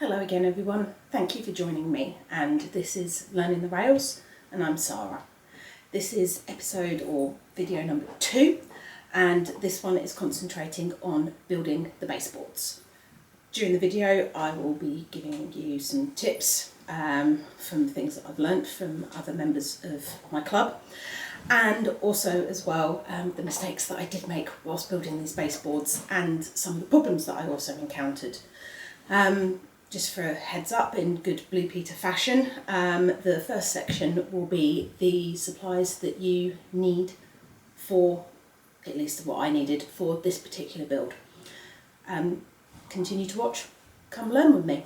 Hello again everyone, thank you for joining me, and this is Learning the Rails and I'm Sarah. This is episode or video number 2, and this one is concentrating on building the baseboards. During the video I will be giving you some tips from things that I've learnt from other members of my club, and also as well the mistakes that I did make whilst building these baseboards and some of the problems that I also encountered. Just for a heads up, in good Blue Peter fashion, the first section will be the supplies that you need for, at least what I needed for this particular build. Continue to watch, come learn with me.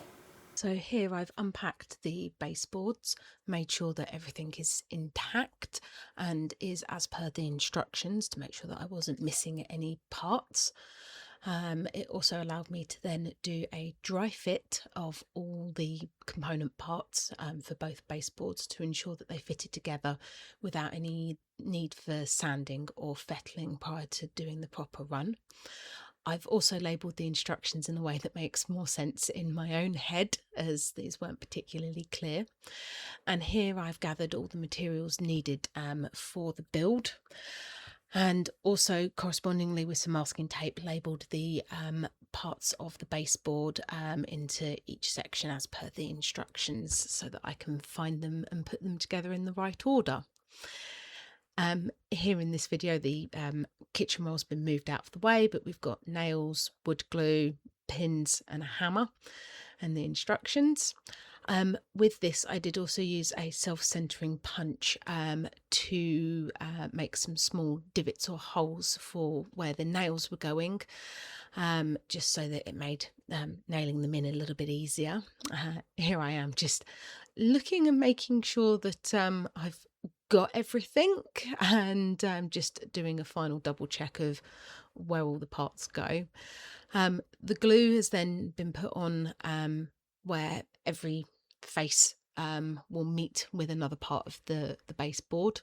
So here I've unpacked the baseboards, made sure that everything is intact and is as per the instructions to make sure that I wasn't missing any parts. It also allowed me to then do a dry fit of all the component parts for both baseboards to ensure that they fitted together without any need for sanding or fettling prior to doing the proper run. I've also labelled the instructions in a way that makes more sense in my own head, as these weren't particularly clear. And here I've gathered all the materials needed for the build, and also correspondingly with some masking tape labelled the parts of the baseboard into each section as per the instructions, so that I can find them and put them together in the right order. Here in this video the kitchen roll's been moved out of the way, but we've got nails, wood glue, pins and a hammer and the instructions. With this I did also use a self-centering punch to make some small divots or holes for where the nails were going, just so that it made nailing them in a little bit easier. Here I am just looking and making sure that I've got everything, and just doing a final double check of where all the parts go. The glue has then been put on where every face will meet with another part of the baseboard.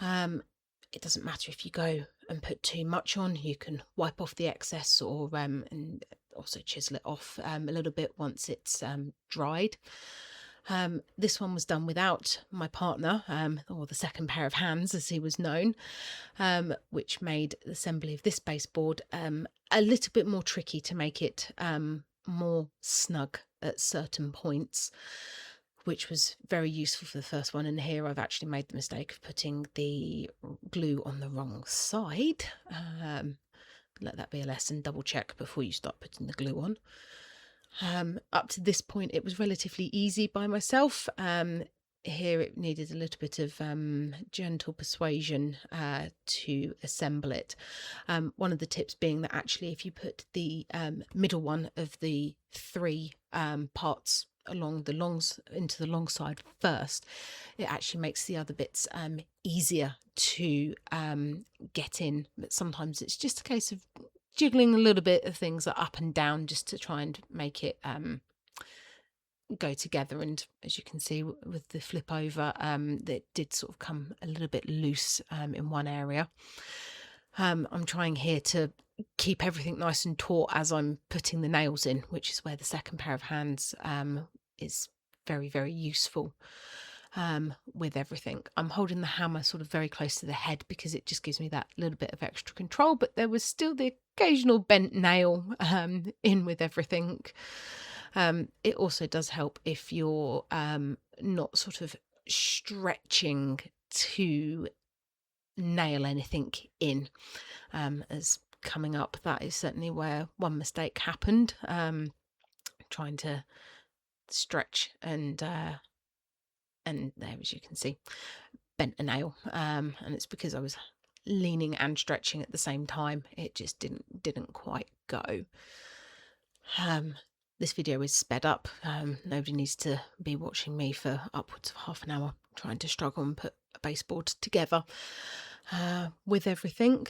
It doesn't matter if you go and put too much on, you can wipe off the excess or and also chisel it off a little bit once it's dried. This one was done without my partner, or the second pair of hands as he was known, which made the assembly of this baseboard a little bit more tricky to make it more snug at certain points, which was very useful for the first one. And here I've actually made the mistake of putting the glue on the wrong side. Let that be a lesson, double check before you start putting the glue on. Up to this point it was relatively easy by myself. Here it needed a little bit of gentle persuasion to assemble it. One of the tips being that actually if you put the middle one of the 3 parts along the longs into the long side first, it actually makes the other bits easier to get in. But sometimes it's just a case of jiggling a little bit of things up and down just to try and make it go together. And as you can see with the flip over, that did sort of come a little bit loose in one area. I'm trying here to keep everything nice and taut as I'm putting the nails in, which is where the second pair of hands is very, very useful with everything. I'm holding the hammer sort of very close to the head because it just gives me that little bit of extra control, but there was still the occasional bent nail in with everything. It also does help if you're not sort of stretching to nail anything in, as coming up that is certainly where one mistake happened, trying to stretch and there, as you can see, bent a nail, and it's because I was leaning and stretching at the same time. It just didn't quite go. This video is sped up. Nobody needs to be watching me for upwards of half an hour trying to struggle and put a baseboard together with everything.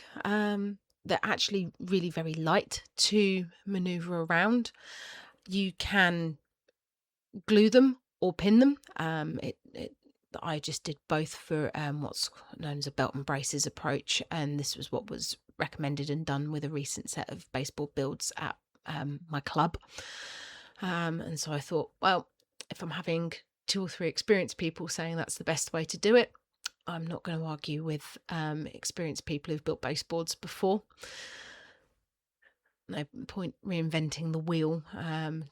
They're actually really very light to manoeuvre around. You can glue them or pin them. I just did both for what's known as a belt and braces approach, and this was what was recommended and done with a recent set of baseboard builds at my club. And so I thought, well, if I'm having 2 or 3 experienced people saying that's the best way to do it, I'm not going to argue with experienced people who've built baseboards before. No point reinventing the wheel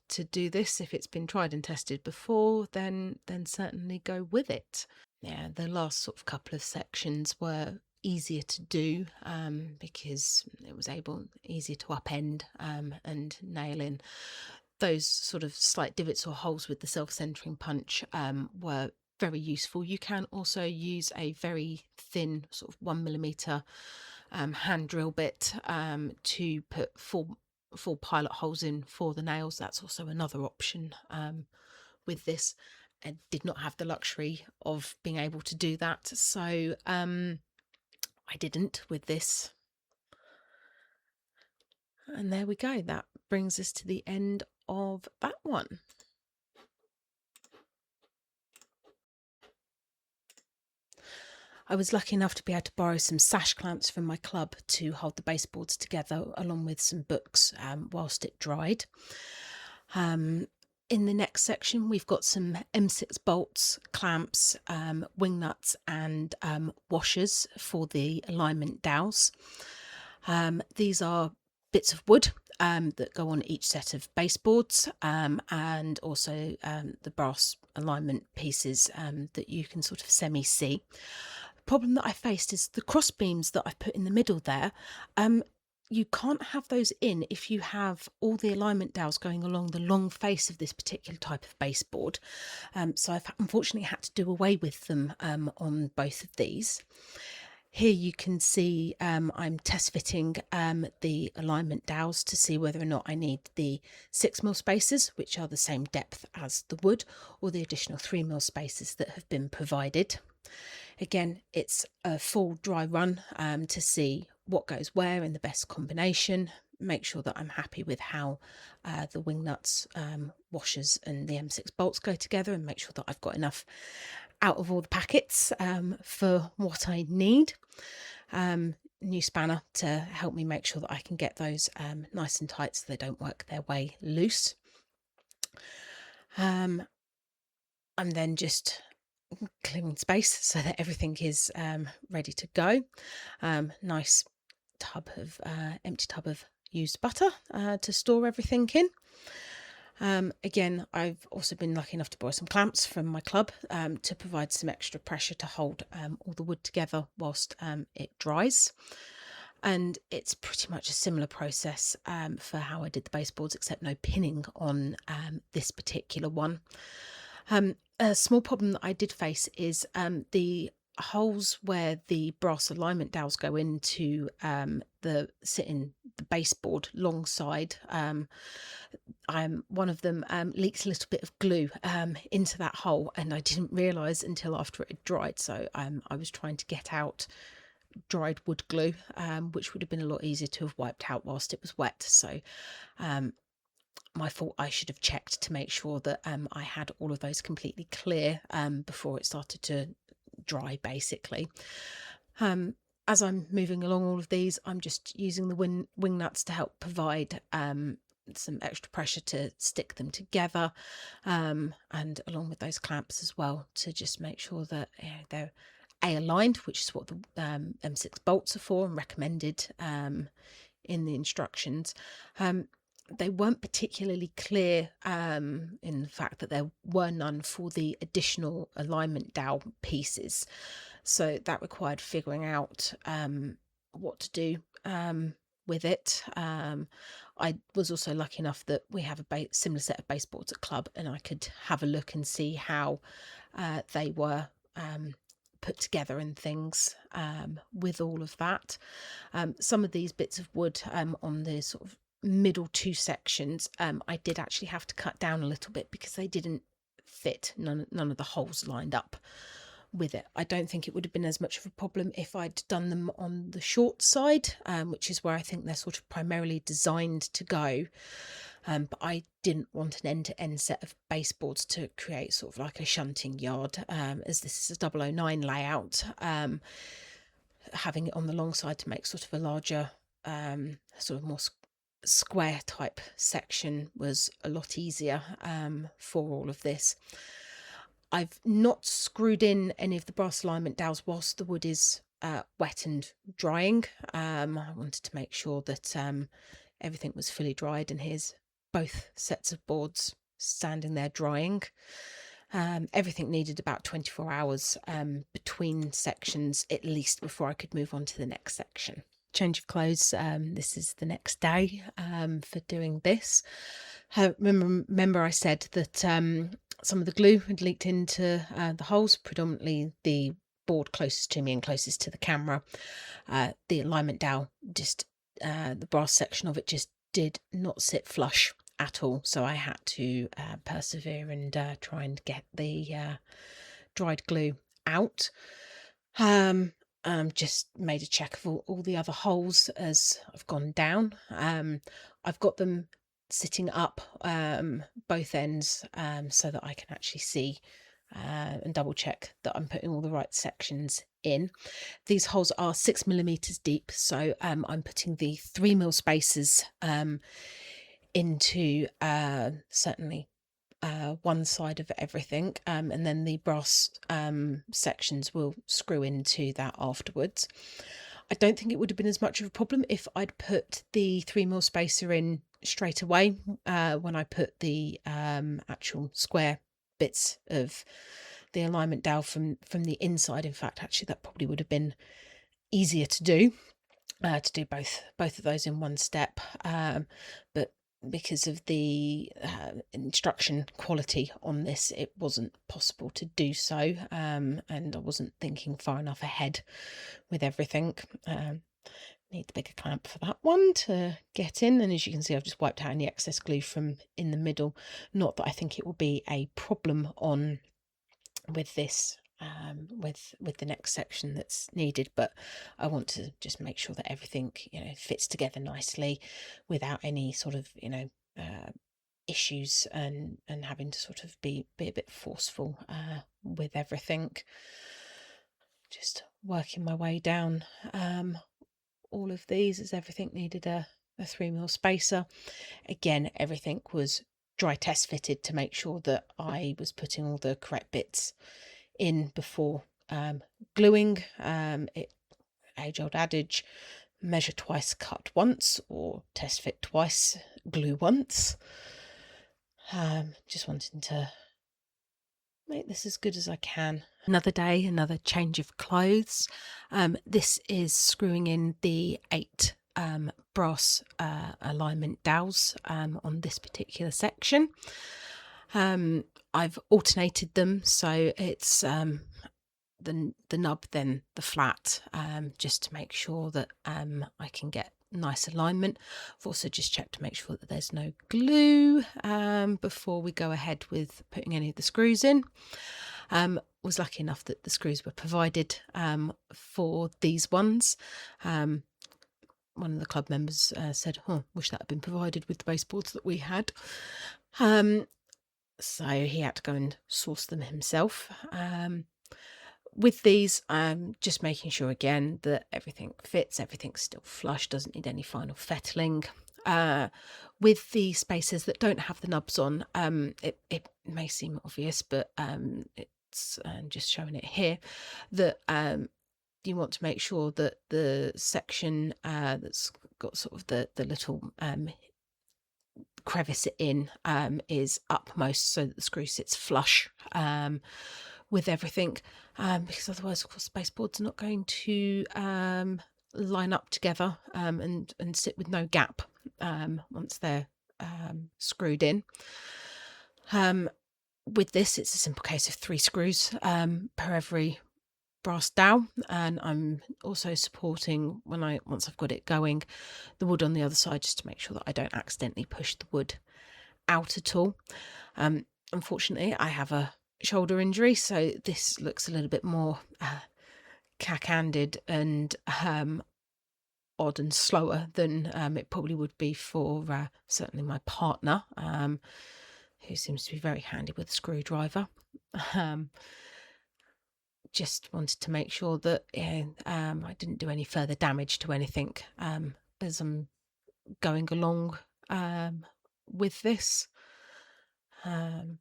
to do this. If it's been tried and tested before, then certainly go with it. Yeah, the last sort of couple of sections were easier to do because it was easier to upend and nail in. Those sort of slight divots or holes with the self-centering punch were very useful. You can also use a very thin sort of 1mm hand drill bit to put full pilot holes in for the nails. That's also another option with this. I did not have the luxury of being able to do that, so I didn't with this. And there we go. That brings us to the end of that one. I was lucky enough to be able to borrow some sash clamps from my club to hold the baseboards together, along with some books whilst it dried. In the next section, we've got some M6 bolts, clamps, wing nuts and washers for the alignment dowels. These are bits of wood that go on each set of baseboards, and also the brass alignment pieces that you can sort of semi-see. The problem that I faced is the cross beams that I've put in the middle there. You can't have those in if you have all the alignment dowels going along the long face of this particular type of baseboard. So I've unfortunately had to do away with them on both of these. Here you can see I'm test fitting the alignment dowels to see whether or not I need the 6mm spacers, which are the same depth as the wood, or the additional 3mm spacers that have been provided. Again, it's a full dry run to see what goes where in the best combination. Make sure that I'm happy with how the wing nuts, washers and the M6 bolts go together, and make sure that I've got enough out of all the packets for what I need. New spanner to help me make sure that I can get those nice and tight so they don't work their way loose. I'm then just clearing space so that everything is ready to go. Nice tub of empty tub of used butter to store everything in. Again, I've also been lucky enough to borrow some clamps from my club to provide some extra pressure to hold all the wood together whilst it dries. And it's pretty much a similar process for how I did the baseboards, except no pinning on this particular one. A small problem that I did face is the holes where the brass alignment dowels go into sit in the baseboard long side. One of them leaks a little bit of glue into that hole, and I didn't realise until after it had dried. So I was trying to get out dried wood glue, which would have been a lot easier to have wiped out whilst it was wet. So my fault. I should have checked to make sure that I had all of those completely clear before it started to dry, basically. As I'm moving along all of these, I'm just using the wing nuts to help provide some extra pressure to stick them together, and along with those clamps as well, to just make sure that they're aligned, which is what the M6 bolts are for and recommended in the instructions. They weren't particularly clear in the fact that there were none for the additional alignment dowel pieces, so that required figuring out what to do with it. I was also lucky enough that we have a similar set of baseboards at club, and I could have a look and see how they were put together and things with all of that. Some of these bits of wood on the sort of middle 2 sections, I did actually have to cut down a little bit because they didn't fit. None of the holes lined up with it. I don't think it would have been as much of a problem if I'd done them on the short side, which is where I think they're sort of primarily designed to go. But I didn't want an end-to-end set of baseboards to create sort of like a shunting yard, as this is a 009 layout. Having it on the long side to make sort of a larger, sort of more square type section was a lot easier for all of this. I've not screwed in any of the brass alignment dowels whilst the wood is wet and drying. I wanted to make sure that everything was fully dried, and here's both sets of boards standing there drying. Everything needed about 24 hours between sections at least before I could move on to the next section. Change of clothes. This is the next day for doing this. Remember I said that some of the glue had leaked into the holes, predominantly the board closest to me and closest to the camera. The alignment dowel, just the brass section of it just did not sit flush at all, so I had to persevere and try and get the dried glue out. Just made a check of all the other holes as I've gone down. I've got them sitting up both ends so that I can actually see and double check that I'm putting all the right sections in. These holes are 6mm deep, so I'm putting the 3mm spacers into certainly one side of everything, and then the brass sections will screw into that afterwards. I don't think it would have been as much of a problem if I'd put the 3mm spacer in straight away when I put the actual square bits of the alignment dowel from the inside. In fact, actually that probably would have been easier to do both of those in one step, but because of the instruction quality on this, it wasn't possible to do so, and I wasn't thinking far enough ahead with everything. Need the bigger clamp for that one to get in, and as you can see, I've just wiped out any excess glue from in the middle. Not that I think it will be a problem on with this with the next section that's needed, but I want to just make sure that everything fits together nicely without any sort of issues and having to sort of be a bit forceful with everything. Just working my way down all of these, as everything needed a 3mm spacer. Again, everything was dry test fitted to make sure that I was putting all the correct bits in before gluing. Age-old adage, measure twice, cut once, or test fit twice, glue once. Just wanting to make this as good as I can. Another day, another change of clothes. This is screwing in the 8 brass alignment dowels on this particular section. I've alternated them, so it's the nub then the flat, just to make sure that I can get nice alignment. I've also just checked to make sure that there's no glue before we go ahead with putting any of the screws in. Was lucky enough that the screws were provided for these ones. One of the club members said, wish that had been provided with the baseboards that we had. So he had to go and source them himself. With these, I'm just making sure again that everything fits, everything's still flush, doesn't need any final fettling. With the spacers that don't have the nubs on, it may seem obvious, but it's just showing it here, that you want to make sure that the section that's got sort of the little crevice in is upmost, so that the screw sits flush with everything, because otherwise of course the baseboards are not going to line up together and sit with no gap once they're screwed in. With this, it's a simple case of 3 screws per every brass dowel, and I'm also supporting, once I've got it going, the wood on the other side, just to make sure that I don't accidentally push the wood out at all. Unfortunately, I have a shoulder injury, so this looks a little bit more cack-handed and odd and slower than it probably would be for certainly my partner, who seems to be very handy with a screwdriver. Just wanted to make sure that I didn't do any further damage to anything, as I'm going along with this. It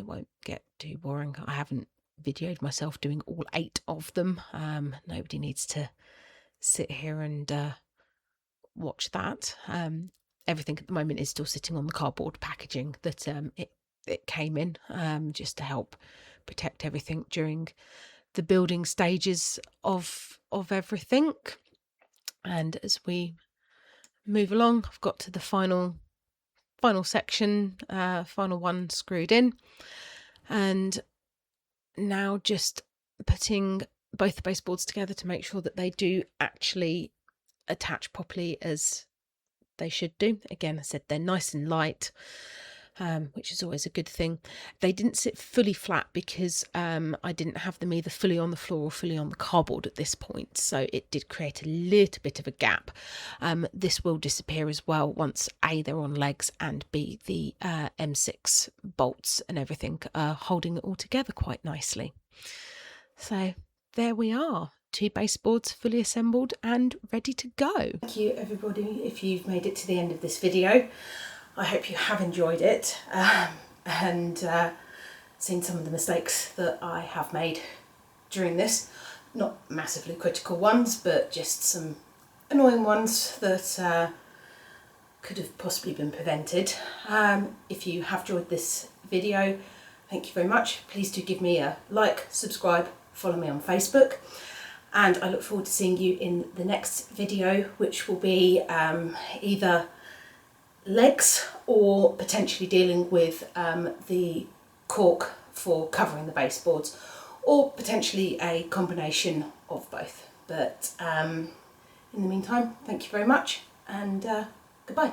won't get too boring. I haven't videoed myself doing all 8 of them. Nobody needs to sit here and watch that. Everything at the moment is still sitting on the cardboard packaging that it came in, just to help protect everything during the building stages of everything. And as we move along, I've got to the final section, final one screwed in, and now just putting both the baseboards together to make sure that they do actually attach properly as they should do. Again, I said they're nice and light, which is always a good thing. They didn't sit fully flat because I didn't have them either fully on the floor or fully on the cardboard at this point, so it did create a little bit of a gap. This will disappear as well once A, they're on legs, and B, the M6 bolts and everything are holding it all together quite nicely. So there we are, 2 baseboards fully assembled and ready to go. Thank you everybody if you've made it to the end of this video. I hope you have enjoyed it and seen some of the mistakes that I have made during this. Not massively critical ones, but just some annoying ones that could have possibly been prevented. If you have enjoyed this video, thank you very much. Please do give me a like, subscribe, follow me on Facebook, and I look forward to seeing you in the next video, which will be either legs or potentially dealing with the cork for covering the baseboards, or potentially a combination of both. But in the meantime, thank you very much, and goodbye.